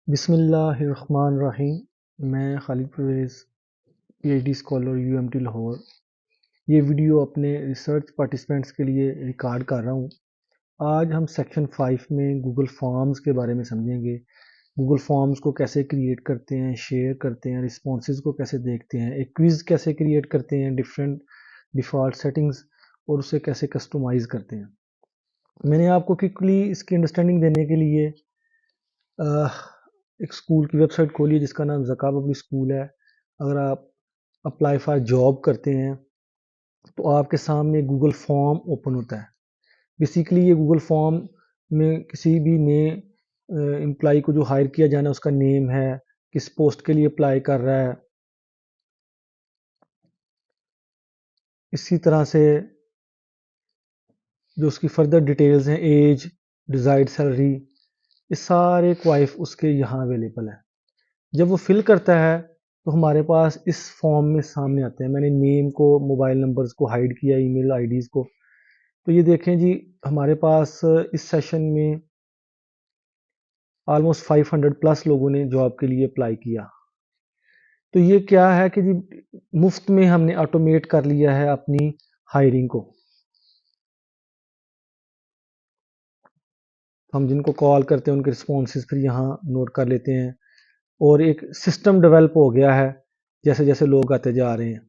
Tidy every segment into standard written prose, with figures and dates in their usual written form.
बिस्मिल्लाहिर्रहमानिर्रहीम। मैं Khalid Parvez, PhD scholar UMT Lahore. ये वीडियो अपने रिसर्च पार्टिसिपेंट्स के लिए रिकॉर्ड कर रहा हूँ। आज हम सेक्शन 5 में गूगल फॉर्म्स के बारे में समझेंगे। गूगल फॉर्म्स को कैसे क्रिएट करते हैं, शेयर करते हैं, रिस्पॉन्सेज को कैसे देखते हैं, एक क्विज़ कैसे क्रिएट करते हैं, डिफरेंट डिफ़ॉल्ट सेटिंग्स और उसे कैसे कस्टमाइज़ करते हैं। मैंने आपको क्विकली इसकी अंडरस्टैंडिंग देने के लिए एक स्कूल की वेबसाइट खोली जिसका नाम ज़का पब्लिक स्कूल है। अगर आप अप्लाई फॉर जॉब करते हैं तो आपके सामने गूगल फॉर्म ओपन होता है। बेसिकली ये गूगल फॉर्म में किसी भी नए एम्प्लॉय को जो हायर किया जाना है उसका नेम है, किस पोस्ट के लिए अप्लाई कर रहा है, इसी तरह से जो उसकी फर्दर डिटेल्स हैं, एज, डिज़ायर्ड सैलरी, ये सारे क्वाइफ उसके यहाँ अवेलेबल है। जब वो फिल करता है तो हमारे पास इस फॉर्म में सामने आते हैं। मैंने नेम को, मोबाइल नंबर्स को हाइड किया, ईमेल आईडीज़ को। तो ये देखें जी, हमारे पास इस सेशन में ऑलमोस्ट 500 प्लस लोगों ने जॉब के लिए अप्लाई किया। तो ये क्या है कि जी मुफ्त में हमने ऑटोमेट कर लिया है अपनी हायरिंग को। हम जिनको कॉल करते हैं उनके रिस्पॉन्सेज फिर यहाँ नोट कर लेते हैं और एक सिस्टम डेवलप हो गया है जैसे जैसे लोग आते जा रहे हैं।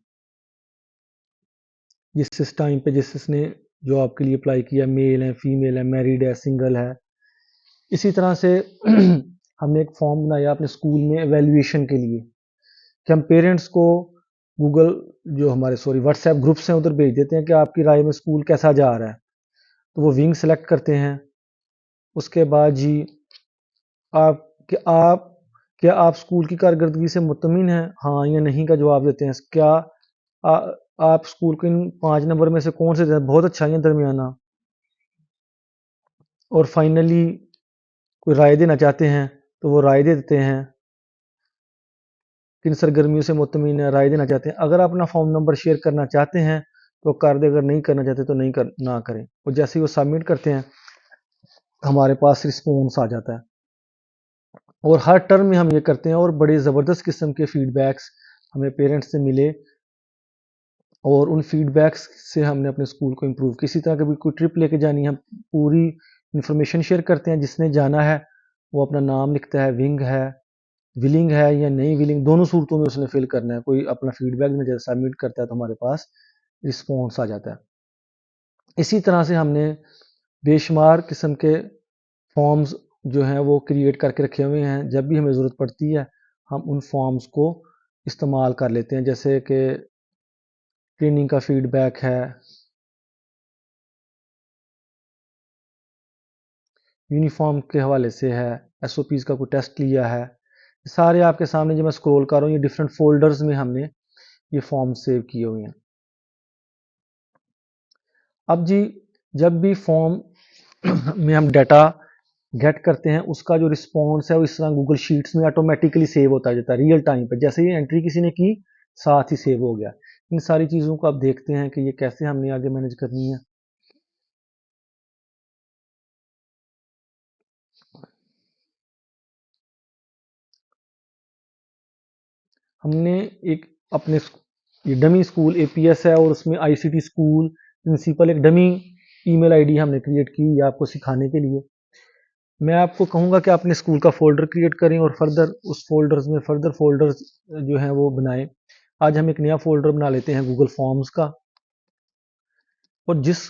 जिस टाइम पे जिसने जॉब के लिए अप्लाई किया, मेल है, फीमेल है, मैरिड है, सिंगल है, इसी तरह से हमने एक फॉर्म बनाया अपने स्कूल में एवेल्यूएशन के लिए कि हम पेरेंट्स को गूगल जो हमारे व्हाट्सएप ग्रुप्स हैं उधर भेज देते हैं कि आपकी राय में स्कूल कैसा जा रहा है। तो वो विंग सेलेक्ट करते हैं। उसके बाद जी आप क्या आप स्कूल की कारकर्दगी से मुतमिन हैं, हाँ या नहीं का जवाब देते हैं। क्या आ, आप स्कूल के इन 5 नंबर में से कौन से बहुत अच्छा या दरमियाना, और फाइनली कोई राय देना चाहते हैं तो वो राय दे देते हैं। किन सरगर्मियों से मुतमिन है, राय देना चाहते हैं। अगर आप अपना फॉर्म नंबर शेयर करना चाहते हैं तो कर दे, अगर नहीं करना चाहते तो ना करें। और जैसे ही वो सबमिट करते हैं हमारे पास रिस्पॉन्स आ जाता है। और हर टर्म में हम ये करते हैं और बड़े ज़बरदस्त किस्म के फीडबैक्स हमें पेरेंट्स से मिले और उन फीडबैक्स से हमने अपने स्कूल को इम्प्रूव किया। इसी तरह कभी कोई ट्रिप लेके जानी है, हम पूरी इंफॉर्मेशन शेयर करते हैं। जिसने जाना है वो अपना नाम लिखता है, विंग है, विलिंग है या नहीं विलिंग, दोनों सूरतों में उसने फिल करना है। कोई अपना फीडबैक में जैसे सबमिट करता है तो हमारे पास रिस्पॉन्स आ जाता है। इसी तरह से हमने बेशुमार किस्म के फॉर्म्स जो हैं वो क्रिएट करके रखे हुए हैं। जब भी हमें ज़रूरत पड़ती है हम उन फॉर्म्स को इस्तेमाल कर लेते हैं। जैसे कि ट्रेनिंग का फीडबैक है, यूनिफॉर्म के हवाले से है, एसओपीज़ का कोई टेस्ट लिया है, सारे आपके सामने जो मैं स्क्रॉल कर रहा हूँ ये डिफरेंट फोल्डर्स में हमने ये फॉर्म सेव किए हुए हैं। अब जी जब भी फॉर्म में हम डाटा गेट करते हैं उसका जो रिस्पॉन्स है वो इस तरह गूगल शीट्स में ऑटोमेटिकली सेव होता जाता है रियल टाइम पे। जैसे ही एंट्री किसी ने की साथ ही सेव हो गया। इन सारी चीज़ों को आप देखते हैं कि ये कैसे हमने आगे मैनेज करनी है। हमने एक अपने ये डमी स्कूल एपीएस है और उसमें आईसीटी स्कूल प्रिंसिपल एक डमी ईमेल आईडी हमने क्रिएट की हुई है आपको सिखाने के लिए। मैं आपको कहूँगा कि अपने स्कूल का फ़ोल्डर क्रिएट करें और फर्दर उस फ़ोल्डर्स में फर्दर फ़ोल्डर्स जो हैं वो बनाएं। आज हम एक नया फ़ोल्डर बना लेते हैं गूगल फॉर्म्स का। और जिस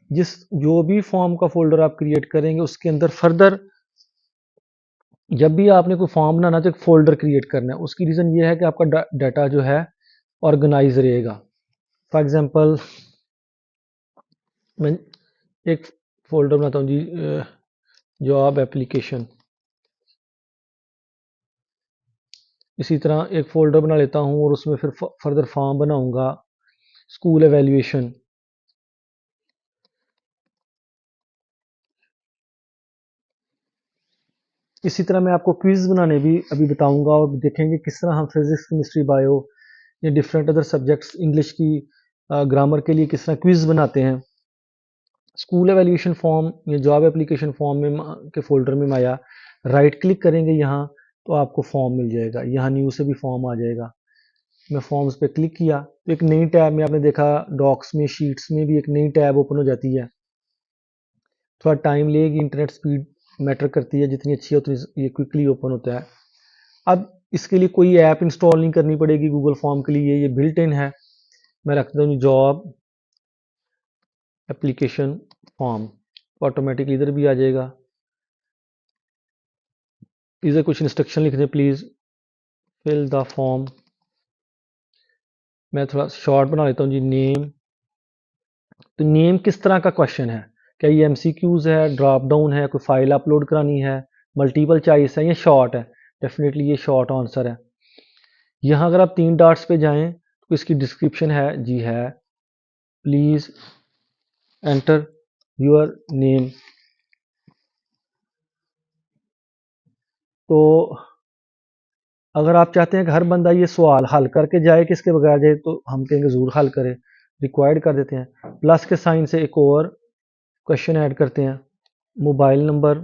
जिस जो भी फॉर्म का फ़ोल्डर आप क्रिएट करेंगे उसके अंदर फर्दर जब भी आपने कोई फॉर्म बनाना तो एक फ़ोल्डर क्रिएट करना है। उसकी रीज़न ये है कि आपका डाटा जो है ऑर्गेनाइज रहेगा। फॉर एग्ज़ाम्पल मैं एक फ़ोल्डर बनाता हूँ जी, जॉब एप्लीकेशन। इसी तरह एक फ़ोल्डर बना लेता हूँ और उसमें फिर फर्दर फॉर्म बनाऊँगा, स्कूल एवेल्यूएशन। इसी तरह मैं आपको क्विज़ बनाने भी अभी बताऊँगा और देखेंगे किस तरह हम फिज़िक्स, केमिस्ट्री, बायो या डिफरेंट अदर सब्जेक्ट्स, इंग्लिश की ग्रामर के लिए किस तरह क्विज़ बनाते हैं। स्कूल एवेल्यूएशन फॉर्म या जॉब एप्लीकेशन फॉर्म में के फ़ोल्डर में आया। राइट क्लिक करेंगे यहाँ तो आपको फॉर्म मिल जाएगा, यहाँ न्यू से भी फॉर्म आ जाएगा। मैं फॉर्म्स पे क्लिक किया तो एक नई टैब में, आपने देखा डॉक्स में, शीट्स में भी एक नई टैब ओपन हो जाती है। थोड़ा टाइम लेगी, इंटरनेट स्पीड मैटर करती है, जितनी अच्छी हो उतनी ये क्विकली ओपन होता है। अब इसके लिए कोई ऐप इंस्टॉल नहीं करनी पड़ेगी गूगल फॉर्म के लिए, ये बिल्ट इन है। मैं रखता हूँ जॉब एप्लीकेशन फॉर्म, ऑटोमेटिकली इधर भी आ जाएगा। इधर कुछ इंस्ट्रक्शन लिख दें, प्लीज फिल द फॉर्म। मैं थोड़ा शॉर्ट बना लेता हूँ जी, नेम। तो नेम किस तरह का क्वेश्चन है, क्या ये एमसीक्यूज है, ड्रॉप डाउन है, कोई फाइल अपलोड करानी है, मल्टीपल चॉइस है, ये शॉर्ट है? डेफिनेटली ये शॉर्ट आंसर है। यहाँ अगर आप 3 डॉट्स पे जाएं तो इसकी डिस्क्रिप्शन है जी, है प्लीज एंटर योर नेम। तो अगर आप चाहते हैं कि हर बंदा ये सवाल हल करके जाए कि इसके बगैर जाए, तो हम कहेंगे ज़रूर हल करें, रिक्वायर्ड कर देते हैं। प्लस के साइन से एक और क्वेश्चन ऐड करते हैं, मोबाइल नंबर।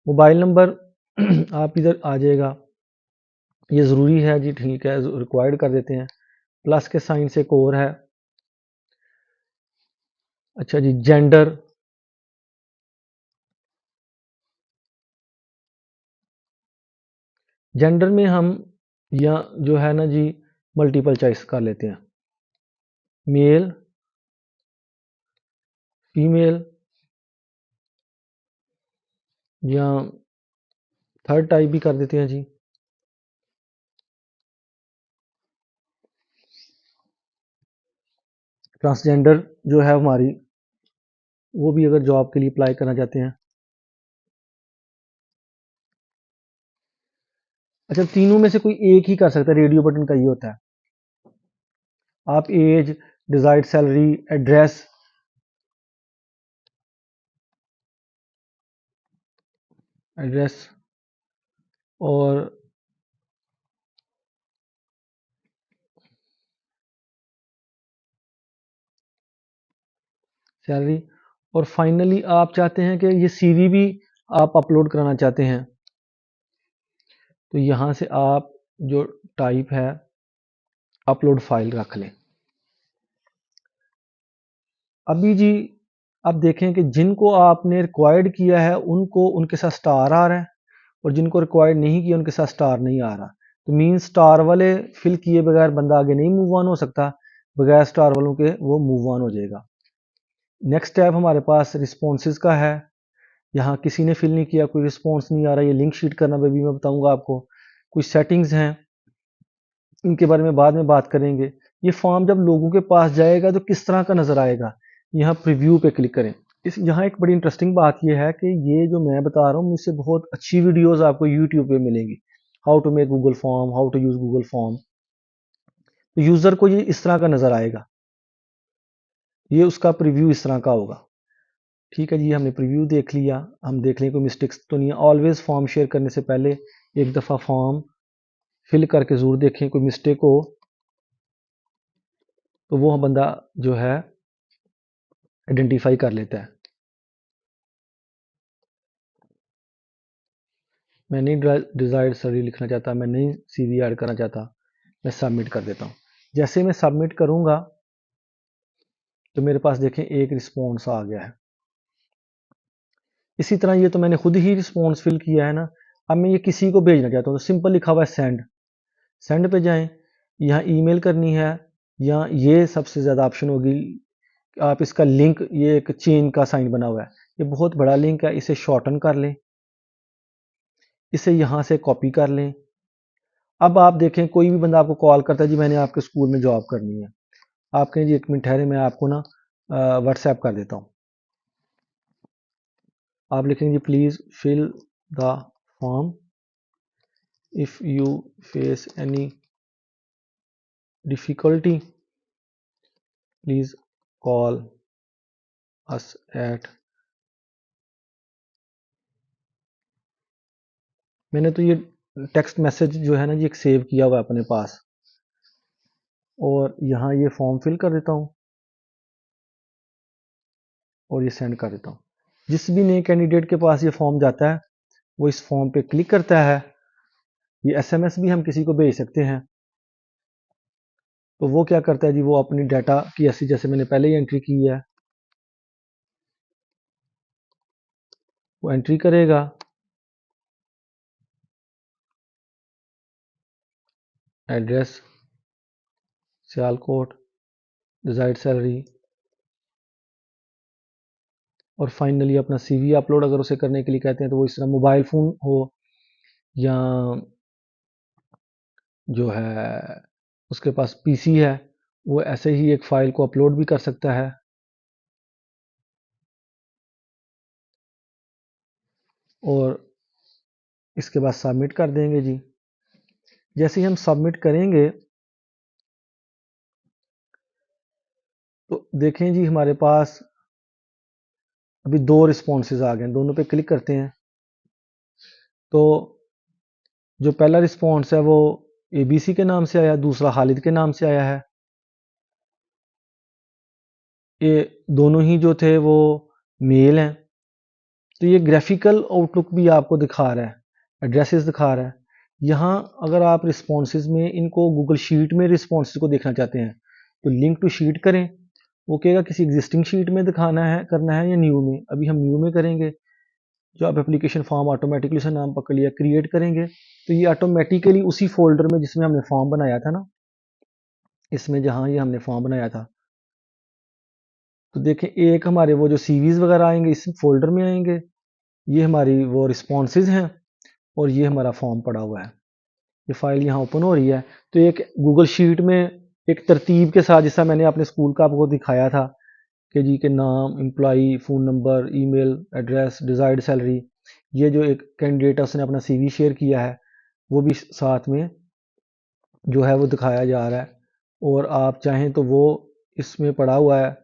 मोबाइल नंबर आप इधर आ जाएगा, ये ज़रूरी है जी, ठीक है, रिक्वायर्ड कर देते हैं। प्लस के साइन से एक और है, अच्छा जी, जेंडर। जेंडर में हम या जो है ना जी, मल्टीपल चॉइस कर लेते हैं, मेल, फीमेल, या थर्ड टाइप भी कर देते हैं जी। ट्रांसजेंडर जो है हमारी, वो भी अगर जॉब के लिए अप्लाई करना चाहते हैं। अच्छा, तीनों में से कोई एक ही कर सकता है, रेडियो बटन का ये होता है। आप age, desired salary, address, address और सैलरी, और फाइनली आप चाहते हैं कि ये सीवी भी आप अपलोड कराना चाहते हैं, तो यहाँ से आप जो टाइप है अपलोड फाइल रख लें। अभी जी आप देखें कि जिनको आपने रिक्वायर्ड किया है उनको उनके साथ स्टार आ रहा है, और जिनको रिक्वायर्ड नहीं किया उनके साथ स्टार नहीं आ रहा। तो मीन स्टार वाले फिल किए बगैर बंदा आगे नहीं मूव ऑन हो सकता, बगैर स्टार वालों के वो मूव ऑन हो जाएगा। नेक्स्ट टैब हमारे पास रिस्पॉन्सेज का है। यहाँ किसी ने फिल नहीं किया, कोई रिस्पॉन्स नहीं आ रहा, ये लिंक शीट करना भी मैं बताऊंगा आपको। कुछ सेटिंग्स हैं, इनके बारे में बाद में बात करेंगे। ये फॉर्म जब लोगों के पास जाएगा तो किस तरह का नज़र आएगा, यहाँ प्रीव्यू पे क्लिक करें। इस यहाँ एक बड़ी इंटरेस्टिंग बात यह है कि ये जो मैं बता रहा हूँ मुझसे बहुत अच्छी वीडियोस आपको यूट्यूब पे मिलेंगी, how to make Google form, how to use Google form. तो यूज़र को ये इस तरह का नज़र आएगा, ये उसका प्रीव्यू इस तरह का होगा। ठीक है जी, हमने प्रीव्यू देख लिया। हम देख लें कोई मिस्टेक्स तो नहीं है। ऑलवेज फॉर्म शेयर करने से पहले एक दफ़ा फॉर्म फिल करके ज़रूर देखें, कोई मिस्टेक हो तो वो बंदा जो है आइडेंटिफाई कर लेता है। मैं नहीं डिजायर्ड सैलरी लिखना चाहता, मैं नहीं सीवी ऐड करना चाहता, मैं सबमिट कर देता हूँ। जैसे मैं सबमिट करूँगा तो मेरे पास देखें एक रिस्पॉन्स आ गया है। इसी तरह ये तो मैंने खुद ही रिस्पॉन्स फिल किया है ना। अब मैं ये किसी को भेजना चाहता हूँ तो सिंपल लिखा हुआ है सेंड, सेंड पे जाएं। यहाँ ईमेल करनी है, या ये सबसे ज़्यादा ऑप्शन होगी आप इसका लिंक, ये एक चेन का साइन बना हुआ है, ये बहुत बड़ा लिंक है, इसे शॉर्टन कर लें, इसे यहाँ से कॉपी कर लें। अब आप देखें कोई भी बंदा आपको कॉल करता है, जी मैंने आपके स्कूल में जॉब करनी है, आप कहें जी 1 मिनट ठहरे, मैं आपको ना व्हाट्सएप कर देता हूँ। आप लिखेंगे जी please fill the form, if you face any difficulty please call us at. मैंने तो ये टेक्स्ट मैसेज जो है ना जी एक सेव किया हुआ है अपने पास, और यहाँ ये फॉर्म फिल कर देता हूँ और ये सेंड कर देता हूँ। जिस भी नए कैंडिडेट के पास ये फॉर्म जाता है वो इस फॉर्म पे क्लिक करता है। ये एसएमएस भी हम किसी को भेज सकते हैं। तो वो क्या करता है जी, वो अपनी डाटा की ऐसी जैसे मैंने पहले ही एंट्री की है वो एंट्री करेगा। एड्रेस, सियालकोट, डिजायर्ड सैलरी, और फाइनली अपना सीवी अपलोड अगर उसे करने के लिए कहते हैं तो वो इस तरह मोबाइल फ़ोन हो या जो है उसके पास पीसी है, वो ऐसे ही एक फ़ाइल को अपलोड भी कर सकता है। और इसके बाद सबमिट कर देंगे जी। जैसे ही हम सबमिट करेंगे तो देखें जी हमारे पास अभी 2 रिस्पॉन्सेज आ गए हैं। दोनों पे क्लिक करते हैं तो जो पहला रिस्पॉन्स है वो एबीसी के नाम से आया, दूसरा खालिद के नाम से आया है। ये दोनों ही जो थे वो मेल हैं। तो ये ग्राफिकल आउटलुक भी आपको दिखा रहा है, एड्रेसेस दिखा रहा है। यहाँ अगर आप रिस्पॉन्सेज में इनको गूगल शीट में रिस्पॉन्सेज को देखना चाहते हैं तो लिंक टू शीट करें। वो कहेगा किसी एग्जिस्टिंग शीट में दिखाना है, करना है या न्यू में। अभी हम न्यू में करेंगे। जो आप एप्लीकेशन फॉर्म ऑटोमेटिकली से नाम पकड़ लिया, क्रिएट करेंगे तो ये ऑटोमेटिकली उसी फोल्डर में जिसमें हमने फॉर्म बनाया था ना, इसमें जहाँ ये हमने फॉर्म बनाया था, तो देखें एक हमारे वो जो सीवीज वगैरह आएंगे इस फोल्डर में आएंगे, ये हमारी वो रिस्पॉन्सेज हैं और ये हमारा फॉर्म पड़ा हुआ है। ये फाइल यहाँ ओपन हो रही है। तो एक गूगल शीट में एक तरतीब के साथ, जैसा मैंने अपने स्कूल का आपको दिखाया था कि जी के नाम, employee, phone number, email address, desired salary, ये जो एक कैंडिडेट है उसने अपना सीवी शेयर किया है वो भी साथ में जो है वो दिखाया जा रहा है। और आप चाहें तो वो इसमें पड़ा हुआ है,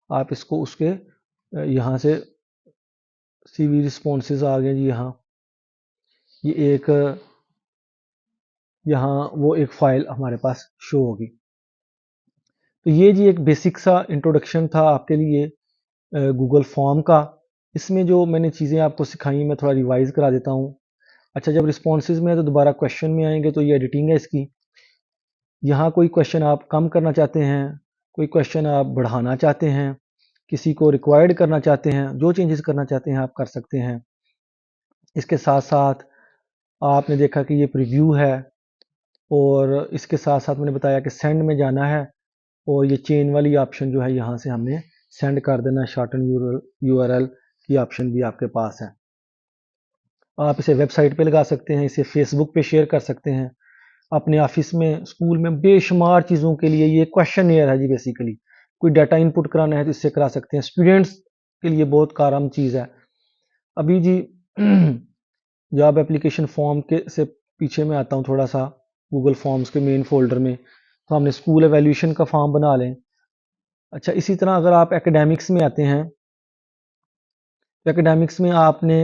आप इसको उसके यहाँ से सीवी रिस्पॉन्सेज आ गए जी। यहाँ ये एक यहाँ वो एक फ़ाइल हमारे पास शो होगी। तो ये जी एक बेसिक सा इंट्रोडक्शन था आपके लिए गूगल फॉर्म का। इसमें जो मैंने चीज़ें आपको सिखाई मैं थोड़ा रिवाइज करा देता हूँ। अच्छा, जब रिस्पॉन्सेज में है तो दोबारा क्वेश्चन में आएंगे तो ये एडिटिंग है इसकी। यहाँ कोई क्वेश्चन आप कम करना चाहते हैं, कोई क्वेश्चन आप बढ़ाना चाहते हैं, किसी को रिक्वायर्ड करना चाहते हैं, जो चेंजेस करना चाहते हैं आप कर सकते हैं। इसके साथ साथ आपने देखा कि ये प्रीव्यू है और इसके साथ साथ मैंने बताया कि सेंड में जाना है और ये चेन वाली ऑप्शन जो है यहाँ से हमने सेंड कर देना है। शॉर्टन यूआरएल की ऑप्शन भी आपके पास है। आप इसे वेबसाइट पे लगा सकते हैं, इसे फेसबुक पे शेयर कर सकते हैं, अपने ऑफिस में, स्कूल में बेशुमार चीज़ों के लिए ये क्वेश्चनियर है जी। बेसिकली कोई डाटा इनपुट कराना है तो इससे करा सकते हैं। स्टूडेंट्स के लिए बहुत कारगर चीज़ है। अभी जी जॉब एप्लीकेशन फॉर्म के से पीछे में आता हूँ थोड़ा सा, गूगल फॉर्म्स के मेन फोल्डर में, तो हमने स्कूल एवेल्यूशन का फॉर्म बना लें। अच्छा, इसी तरह अगर आप एकेडमिक्स में आते हैं तो एकेडमिक्स में आपने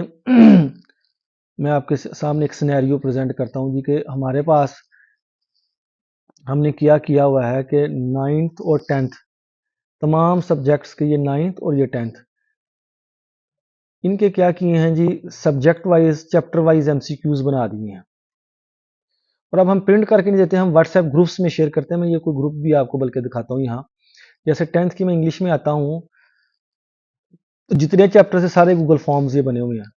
मैं आपके सामने एक सिनेरियो प्रेजेंट करता हूँ जी कि हमारे पास हमने क्या किया हुआ है कि 9th और 10th तमाम सब्जेक्ट्स के, ये 9th और ये 10th, इनके क्या किए हैं जी, subject wise chapter wise MCQs बना दिए हैं। और अब हम प्रिंट करके नहीं देते, हम व्हाट्सएप ग्रुप्स में शेयर करते हैं। मैं ये कोई ग्रुप भी आपको बल्कि दिखाता हूँ यहाँ। जैसे 10th की मैं इंग्लिश में आता हूँ तो जितने चैप्टर से सारे गूगल फॉर्म्स ये बने हुए हैं।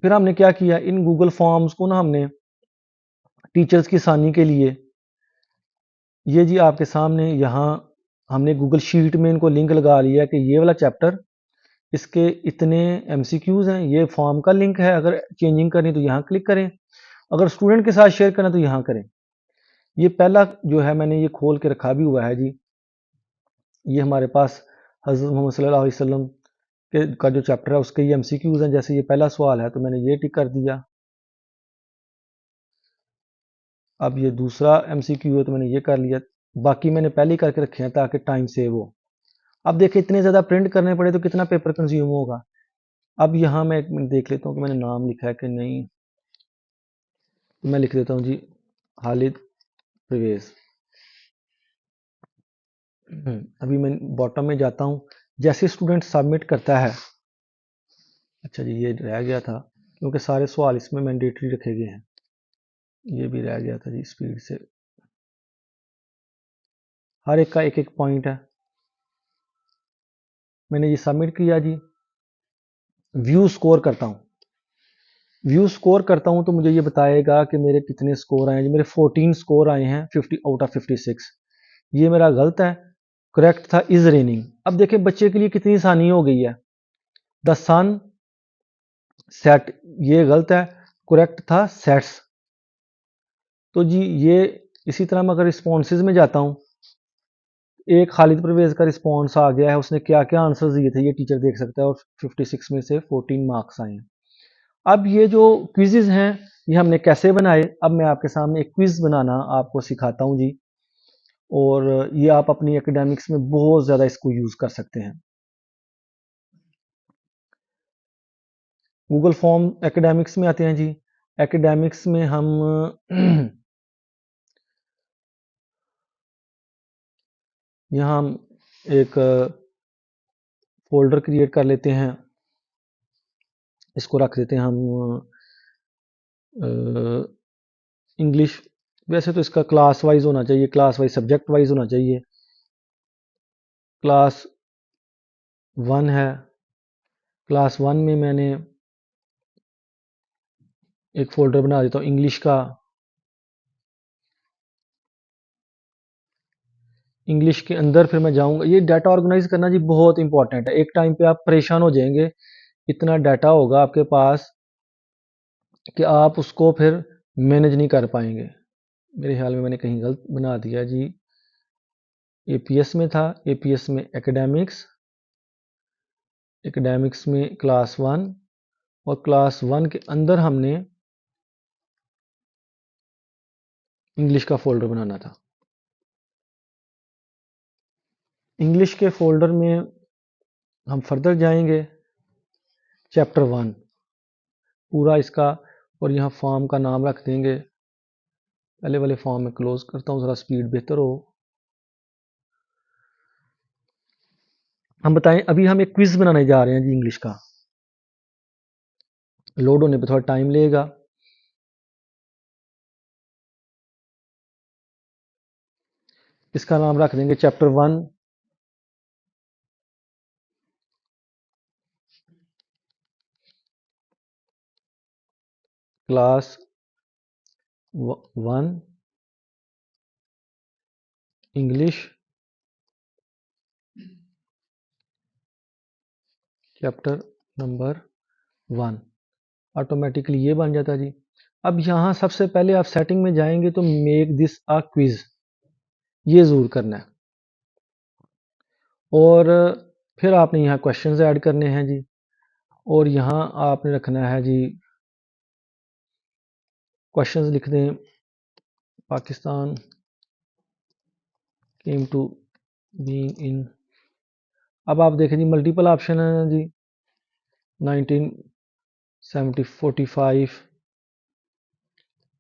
फिर हमने क्या किया, इन गूगल फॉर्म्स को ना हमने टीचर्स की आसानी के लिए, ये जी आपके सामने यहाँ हमने गूगल शीट में इनको लिंक लगा लिया कि ये वाला चैप्टर, इसके इतने एमसीक्यूज हैं, ये फॉर्म का लिंक है, अगर चेंजिंग करनी तो यहाँ क्लिक करें, अगर स्टूडेंट के साथ शेयर करना तो यहाँ करें। ये पहला जो है मैंने ये खोल के रखा भी हुआ है जी। ये हमारे पास हज़रत मोहम्मद सल्लल्लाहु अलैहि वसल्लम के का जो चैप्टर है उसके ये एमसीक्यूज हैं। जैसे ये पहला सवाल है तो मैंने ये टिक कर दिया। अब ये दूसरा एमसीक्यू है तो मैंने ये कर लिया। बाकी मैंने पहले ही करके रखे हैं ताकि टाइम सेव हो। अब देखिए इतने ज़्यादा प्रिंट करने पड़े तो कितना पेपर कंज्यूम होगा। अब यहाँ मैं एक मिनट देख लेता हूँ कि मैंने नाम लिखा है कि नहीं। तो मैं लिख देता हूँ जी, खालिद परवेज। अभी मैं बॉटम में जाता हूँ। जैसे स्टूडेंट सबमिट करता है, अच्छा जी ये रह गया था क्योंकि सारे सवाल इसमें मैंडेटरी रखे गए हैं। ये भी रह गया था जी स्पीड से, हर एक का एक एक पॉइंट है। मैंने ये सबमिट किया जी। व्यू स्कोर करता हूँ, व्यू स्कोर करता हूँ तो मुझे ये बताएगा कि मेरे कितने स्कोर आए हैं। मेरे 14 स्कोर आए हैं 50 आउट ऑफ 56। ये मेरा गलत है, करेक्ट था इज रेनिंग। अब देखें बच्चे के लिए कितनी आसानी हो गई है। द सन सेट, ये गलत है, करेक्ट था सेट्स। तो जी ये इसी तरह मैं अगर रिस्पॉन्सेज में जाता हूँ, एक खालिद परवेज का रिस्पॉन्स आ गया है, उसने क्या क्या आंसर्स दिए थे ये टीचर देख सकता है, और 56 में से 14 मार्क्स आए हैं। अब ये जो क्विजेज हैं ये हमने कैसे बनाए, अब मैं आपके सामने एक क्विज बनाना आपको सिखाता हूँ जी। और ये आप अपनी एकेडमिक्स में बहुत ज़्यादा इसको यूज़ कर सकते हैं। गूगल फॉर्म एकेडमिक्स में आते हैं जी। एकेडमिक्स में हम यहाँ हम एक फोल्डर क्रिएट कर लेते हैं, इसको रख देते हैं हम इंग्लिश। वैसे तो इसका क्लास वाइज होना चाहिए, क्लास वाइज सब्जेक्ट वाइज होना चाहिए। क्लास 1 है, क्लास 1 में मैंने एक फोल्डर बना देता हूँ इंग्लिश का। इंग्लिश के अंदर फिर मैं जाऊंगा, ये डाटा ऑर्गेनाइज करना जी बहुत इंपॉर्टेंट है। एक टाइम पे आप परेशान हो जाएंगे, इतना डाटा होगा आपके पास कि आप उसको फिर मैनेज नहीं कर पाएंगे। मेरे ख्याल में मैंने कहीं गलत बना दिया जी। एपीएस में था, एपीएस में एकेडमिक्स, एकेडमिक्स में क्लास 1, और क्लास 1 के अंदर हमने इंग्लिश का फोल्डर बनाना था। इंग्लिश के फोल्डर में हम फर्दर जाएंगे, चैप्टर 1 पूरा इसका, और यहाँ फॉर्म का नाम रख देंगे। पहले वाले फॉर्म में क्लोज करता हूँ, ज़रा स्पीड बेहतर हो। हम बताएं, अभी हम एक क्विज बनाने जा रहे हैं जी इंग्लिश का। लोड होने पे थोड़ा टाइम लेगा। इसका नाम रख देंगे chapter 1 class 1 English chapter number 1। Automatically ये बन जाता जी। अब यहाँ सबसे पहले आप सेटिंग में जाएंगे तो मेक दिस अ क्विज, ये ज़रूर करना है। और फिर आपने यहाँ क्वेश्चंस ऐड करने हैं जी, और यहाँ आपने रखना है जी क्वेश्चंस लिख दें, Pakistan came to being in. अब आप देखें जी मल्टीपल ऑप्शन है जी, 1945,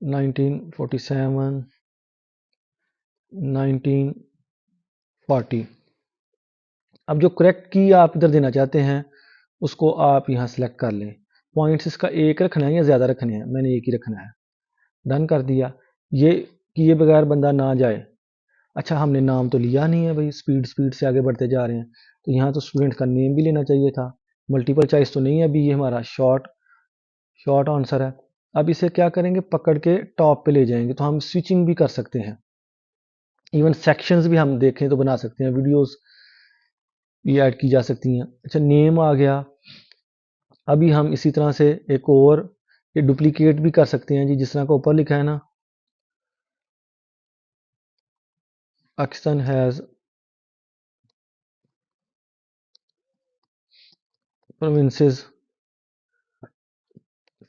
1947, 1940। अब जो करेक्ट की आप इधर देना चाहते हैं उसको आप यहाँ सेलेक्ट कर लें। पॉइंट्स इसका एक रखना है या ज़्यादा रखने हैं, मैंने एक ही रखना है। डन कर दिया। ये किए बगैर बंदा ना जाए। अच्छा हमने नाम तो लिया नहीं है भाई, स्पीड स्पीड से आगे बढ़ते जा रहे हैं, तो यहाँ तो स्टूडेंट का नेम भी लेना चाहिए था। मल्टीपल चॉइस तो नहीं है अभी, ये हमारा शॉर्ट शॉर्ट आंसर है। अब इसे क्या करेंगे, पकड़ के टॉप पे ले जाएंगे, तो हम स्विचिंग भी कर सकते हैं। इवन सेक्शंस भी हम देखें तो बना सकते हैं, वीडियोस भी ऐड की जा सकती हैं। अच्छा नेम आ गया। अभी हम इसी तरह से एक और ये डुप्लीकेट भी कर सकते हैं जी, जिस तरह का ऊपर लिखा है ना, पाकिस्तान हैज़ प्रोविंसेस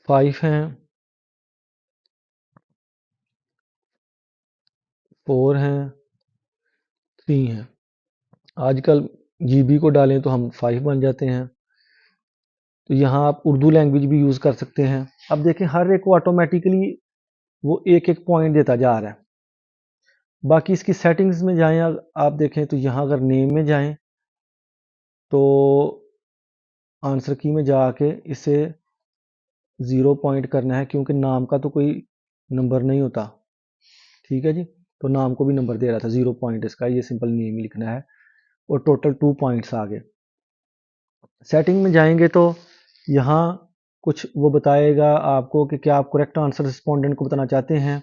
5 हैं, 4 हैं, 3 हैं। आजकल जीबी को डालें तो हम 5 बन जाते हैं। तो यहाँ आप उर्दू लैंग्वेज भी यूज़ कर सकते हैं। अब देखें हर एक को ऑटोमेटिकली वो एक एक पॉइंट देता जा रहा है। बाकी इसकी सेटिंग्स में जाएं, आप देखें तो यहाँ अगर नेम में जाएं तो आंसर की में जाके इसे 0 पॉइंट करना है, क्योंकि नाम का तो कोई नंबर नहीं होता। ठीक है जी, तो नाम को भी नंबर दे रहा था, 0 पॉइंट इसका, ये सिंपल नेम ही लिखना है और टोटल 2 पॉइंट्स आ गए। सेटिंग में जाएंगे तो यहाँ कुछ वो बताएगा आपको कि क्या आप करेक्ट आंसर रिस्पोंडेंट को बताना चाहते हैं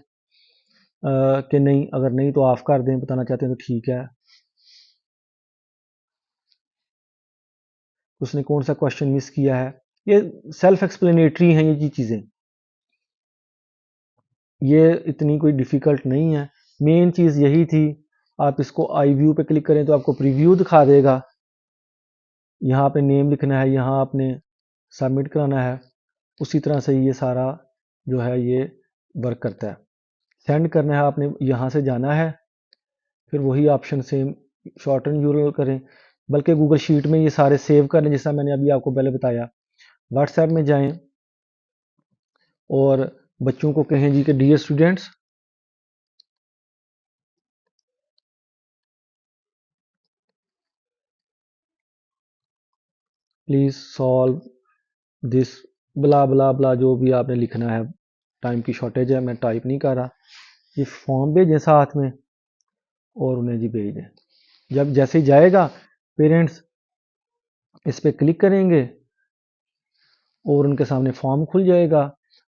कि नहीं। अगर नहीं तो ऑफ कर दें, बताना चाहते हैं तो ठीक है। उसने कौन सा क्वेश्चन मिस किया है, ये सेल्फ एक्सप्लेनेटरी हैं ये चीज़ें, ये इतनी कोई डिफ़िकल्ट नहीं है। मेन चीज़ यही थी। आप इसको आई व्यू पे क्लिक करें तो आपको प्रीव्यू दिखा देगा। यहाँ आपने नेम लिखना है, यहाँ आपने सबमिट कराना है। उसी तरह से ये सारा जो है ये वर्क करता है। सेंड करना है, आपने यहाँ से जाना है, फिर वही ऑप्शन सेम शॉर्टन यूआरएल करें, बल्कि गूगल शीट में ये सारे सेव करने, जैसा मैंने अभी आपको पहले बताया। व्हाट्सएप में जाएं और बच्चों को कहें जी कि dear students, please solve this blah blah blah, जो भी आपने लिखना है। टाइम की शॉर्टेज है, मैं टाइप नहीं कर रहा। ये फॉर्म भेजें साथ में और उन्हें जी भेज दें। जब जैसे ही जाएगा, पेरेंट्स इस पर क्लिक करेंगे और उनके सामने फॉर्म खुल जाएगा।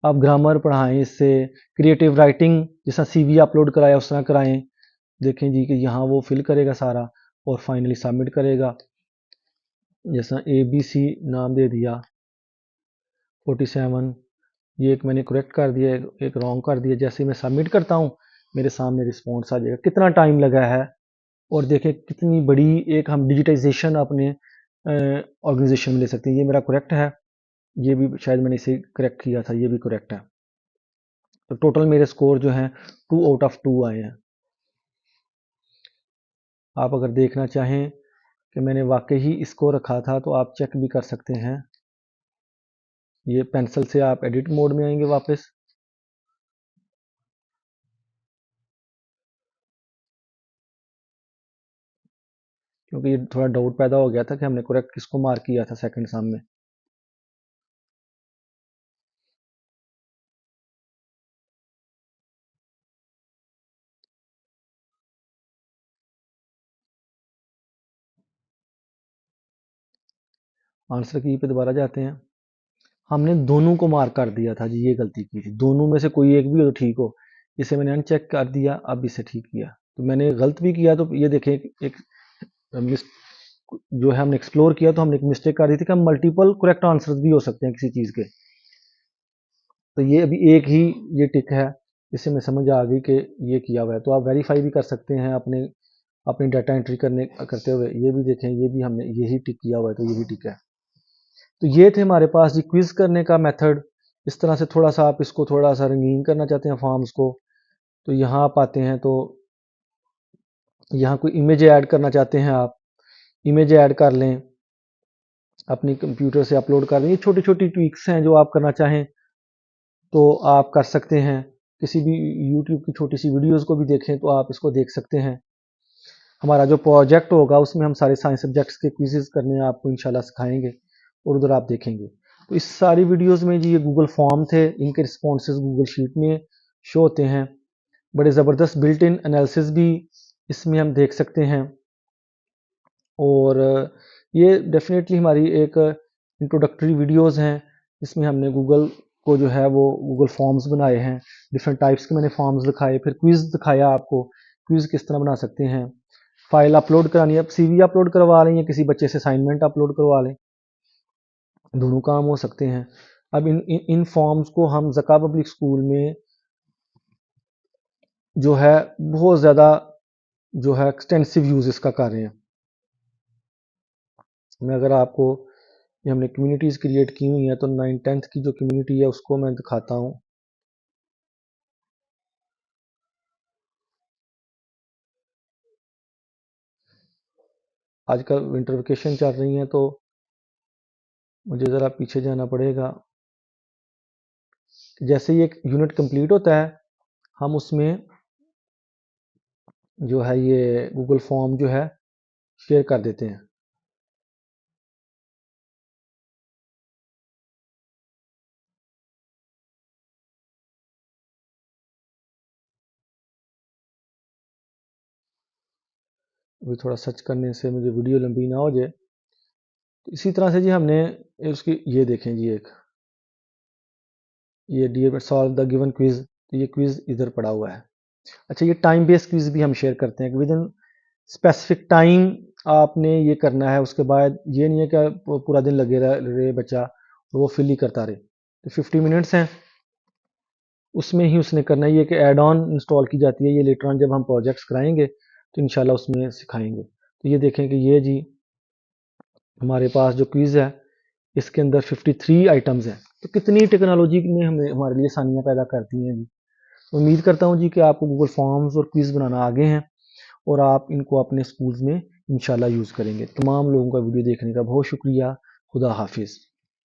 आप ग्रामर पढ़ाएं इससे, क्रिएटिव राइटिंग जैसा सीवी अपलोड कराया उस तरह कराएं। देखें जी कि यहाँ वो फिल करेगा सारा और फाइनली सबमिट करेगा। जैसा ABC नाम दे दिया, 47, ये एक मैंने करेक्ट कर दिया, एक रॉन्ग कर दिया। जैसे मैं सबमिट करता हूँ मेरे सामने रिस्पॉन्स आ जाएगा। कितना टाइम लगा है, और देखें कितनी बड़ी एक हम डिजिटाइजेशन अपने ऑर्गेनाइजेशन में ले सकते हैं। ये मेरा करेक्ट है, ये भी शायद मैंने इसे करेक्ट किया था, ये भी करेक्ट है। तो टोटल मेरे स्कोर जो हैं 2 आउट ऑफ 2 आए हैं। आप अगर देखना चाहें कि मैंने वाकई ही इसको रखा था तो आप चेक भी कर सकते हैं। ये पेंसिल से आप एडिट मोड में आएंगे वापस, क्योंकि ये थोड़ा डाउट पैदा हो गया था कि हमने करेक्ट किसको मार्क किया था सेकंड सम में। आंसर की पे दोबारा जाते हैं। हमने दोनों को मार्क कर दिया था जी, ये गलती की थी। दोनों में से कोई एक भी हो तो ठीक हो। इसे मैंने अनचेक कर दिया, अब इसे ठीक किया। तो मैंने गलत भी किया, तो ये देखें एक मिस जो है हमने एक्सप्लोर किया तो हमने एक मिस्टेक कर दी थी कि हम मल्टीपल करेक्ट आंसर्स भी हो सकते हैं किसी चीज़ के। तो ये अभी एक ही ये टिक है, इससे मैं समझ आ गई कि ये किया हुआ है। तो आप वेरीफाई भी कर सकते हैं अपने अपनी डाटा एंट्री करते हुए। ये भी देखें, ये भी हमने यही टिक किया हुआ है, तो ये भी टिक है। तो ये थे हमारे पास जी क्विज करने का मेथड। इस तरह से थोड़ा सा आप इसको थोड़ा सा रंगीन करना चाहते हैं फॉर्म्स को, तो यहाँ आप आते हैं तो यहाँ कोई इमेज ऐड करना चाहते हैं, आप इमेज ऐड कर लें, अपनी कंप्यूटर से अपलोड कर दें। ये छोटी छोटी ट्विक्स हैं जो आप करना चाहें तो आप कर सकते हैं। किसी भी यूट्यूब की छोटी सी वीडियोस को भी देखें तो आप इसको देख सकते हैं। हमारा जो प्रोजेक्ट होगा उसमें हम सारे साइंस सब्जेक्ट्स के क्विज़ेस करने आपको इंशाल्लाह सिखाएंगे और उधर आप देखेंगे। तो इस सारी वीडियोस में जी ये गूगल फॉर्म थे, इनके रिस्पॉन्सेज गूगल शीट में शो होते हैं। बड़े ज़बरदस्त बिल्ट इन एनालिसिस भी इसमें हम देख सकते हैं। और ये डेफिनेटली हमारी एक इंट्रोडक्टरी वीडियोस हैं, इसमें हमने गूगल को जो है वो गूगल फॉर्म्स बनाए हैं। डिफरेंट टाइप्स के मैंने फॉर्म्स दिखाए, फिर क्विज़ दिखाया आपको क्विज़ किस तरह बना सकते हैं। फाइल अपलोड करानी है, सीवी अपलोड करवा लें या किसी बच्चे से असाइनमेंट अपलोड करवा लें, दोनों काम हो सकते हैं। अब इन फॉर्म्स को हम ज़का पब्लिक स्कूल में जो है बहुत ज़्यादा जो है एक्सटेंसिव यूज़ इसका कर रहे हैं। मैं अगर आपको, ये हमने कम्युनिटीज़ क्रिएट की हुई हैं, तो 9th-10th की जो कम्युनिटी है उसको मैं दिखाता हूँ। आजकल विंटर वेकेशन चल रही हैं तो मुझे ज़रा पीछे जाना पड़ेगा। जैसे ही एक यूनिट कंप्लीट होता है हम उसमें जो है ये गूगल फॉर्म जो है शेयर कर देते हैं। अभी थोड़ा सर्च करने से मुझे वीडियो लंबी ना हो जाए। तो इसी तरह से जी हमने उसकी ये देखें जी, एक ये dear solve the given quiz, तो ये क्विज इधर पड़ा हुआ है। अच्छा, ये टाइम बेस्ड क्विज भी हम शेयर करते हैं कि विद इन स्पेसिफिक टाइम आपने ये करना है। उसके बाद ये नहीं है कि पूरा दिन लगे रहे बच्चा तो वो फिल ही करता रहे। तो 50 मिनट्स हैं, उसमें ही उसने करना है। ये कि एड ऑन इंस्टॉल की जाती है, ये लेटर ऑन जब हम प्रोजेक्ट्स कराएंगे तो इंशाल्लाह उसमें सिखाएंगे। तो ये देखें कि ये जी हमारे पास जो क्विज़ है इसके अंदर 53 आइटम्स हैं। तो कितनी टेक्नोलॉजी ने हमें हमारे लिए आसानियाँ पैदा कर दी हैं जी। उम्मीद करता हूँ जी कि आपको गूगल फॉर्म्स और क्विज़ बनाना आगे हैं और आप इनको अपने स्कूल्स में इंशाल्लाह यूज़ करेंगे। तमाम लोगों का वीडियो देखने का बहुत शुक्रिया। खुदा हाफिज़।